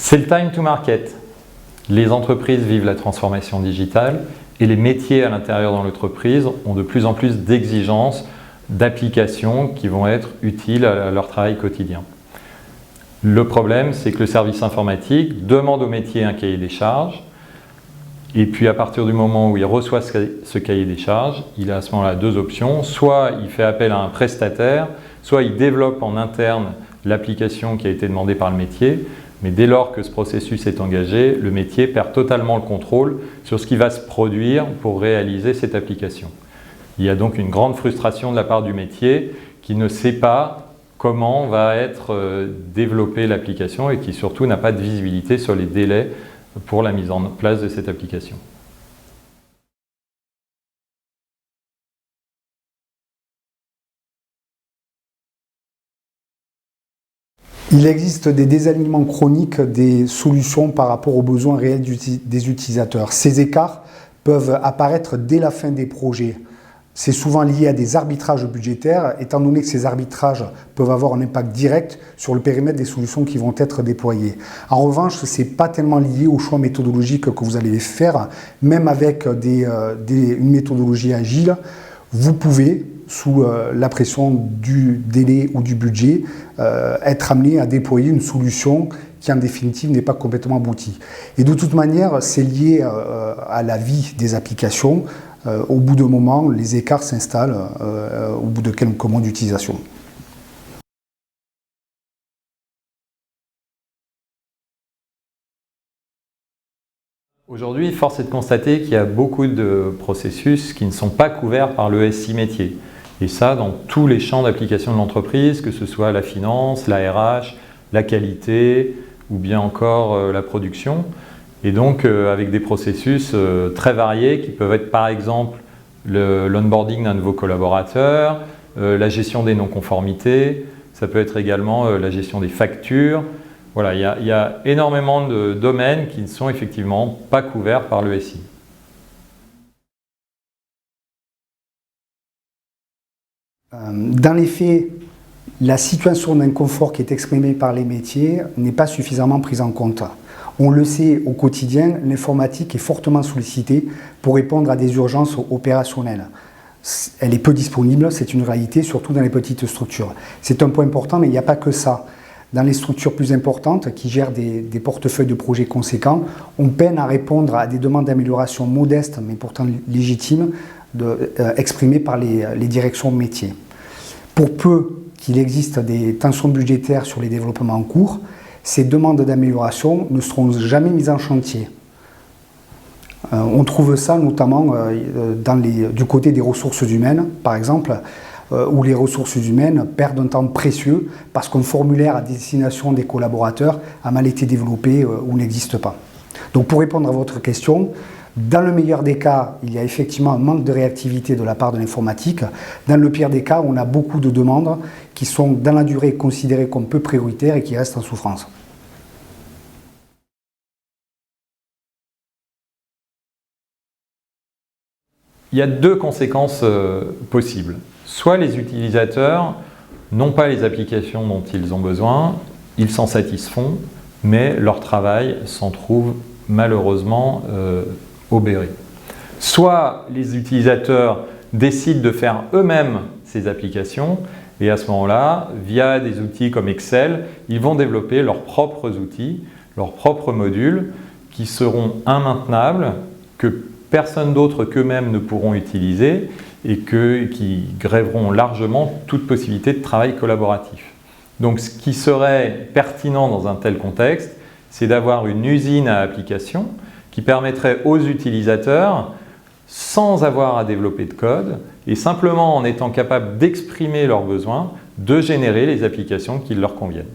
C'est le time to market. Les entreprises vivent la transformation digitale et les métiers à l'intérieur de l'entreprise ont de plus en plus d'exigences, d'applications qui vont être utiles à leur travail quotidien. Le problème, c'est que le service informatique demande au métier un cahier des charges et puis à partir du moment où il reçoit ce cahier des charges, il a à ce moment-là deux options. Soit il fait appel à un prestataire, soit il développe en interne l'application qui a été demandée par le métier. Mais dès lors que ce processus est engagé, le métier perd totalement le contrôle sur ce qui va se produire pour réaliser cette application. Il y a donc une grande frustration de la part du métier qui ne sait pas comment va être développée l'application et qui surtout n'a pas de visibilité sur les délais pour la mise en place de cette application. Il existe des désalignements chroniques des solutions par rapport aux besoins réels des utilisateurs. Ces écarts peuvent apparaître dès la fin des projets. C'est souvent lié à des arbitrages budgétaires, étant donné que ces arbitrages peuvent avoir un impact direct sur le périmètre des solutions qui vont être déployées. En revanche, ce n'est pas tellement lié au choix méthodologique que vous allez faire. Même avec une méthodologie agile, vous pouvez, sous la pression du délai ou du budget, être amené à déployer une solution qui en définitive n'est pas complètement aboutie. Et de toute manière, c'est lié à la vie des applications. Au bout d'un moment, les écarts s'installent au bout de quelques mois d'utilisation. Aujourd'hui, force est de constater qu'il y a beaucoup de processus qui ne sont pas couverts par le SI métier. Et ça, dans tous les champs d'application de l'entreprise, que ce soit la finance, la RH, la qualité ou bien encore la production. Et donc, avec des processus très variés qui peuvent être par exemple l'onboarding d'un nouveau collaborateur, la gestion des non-conformités, ça peut être également la gestion des factures. Voilà, il y a énormément de domaines qui ne sont effectivement pas couverts par le SI. Dans les faits, la situation d'inconfort qui est exprimée par les métiers n'est pas suffisamment prise en compte. On le sait au quotidien, l'informatique est fortement sollicitée pour répondre à des urgences opérationnelles. Elle est peu disponible, c'est une réalité, surtout dans les petites structures. C'est un point important, mais il n'y a pas que ça. Dans les structures plus importantes, qui gèrent des portefeuilles de projets conséquents, on peine à répondre à des demandes d'amélioration modestes, mais pourtant légitimes, exprimées par les directions métiers. Pour peu qu'il existe des tensions budgétaires sur les développements en cours, ces demandes d'amélioration ne seront jamais mises en chantier. On trouve ça notamment du côté des ressources humaines, par exemple, où les ressources humaines perdent un temps précieux parce qu'un formulaire à destination des collaborateurs a mal été développé ou n'existe pas. Donc pour répondre à votre question, dans le meilleur des cas, il y a effectivement un manque de réactivité de la part de l'informatique. Dans le pire des cas, on a beaucoup de demandes qui sont dans la durée considérées comme peu prioritaires et qui restent en souffrance. Il y a deux conséquences possibles. Soit les utilisateurs n'ont pas les applications dont ils ont besoin, ils s'en satisfont, mais leur travail s'en trouve malheureusement obéré. Soit les utilisateurs décident de faire eux-mêmes ces applications et à ce moment-là, via des outils comme Excel, ils vont développer leurs propres outils, leurs propres modules qui seront immaintenables, que personne d'autre qu'eux-mêmes ne pourront utiliser et qui grèveront largement toute possibilité de travail collaboratif. Donc ce qui serait pertinent dans un tel contexte, c'est d'avoir une usine à application qui permettrait aux utilisateurs, sans avoir à développer de code et simplement en étant capables d'exprimer leurs besoins, de générer les applications qui leur conviennent.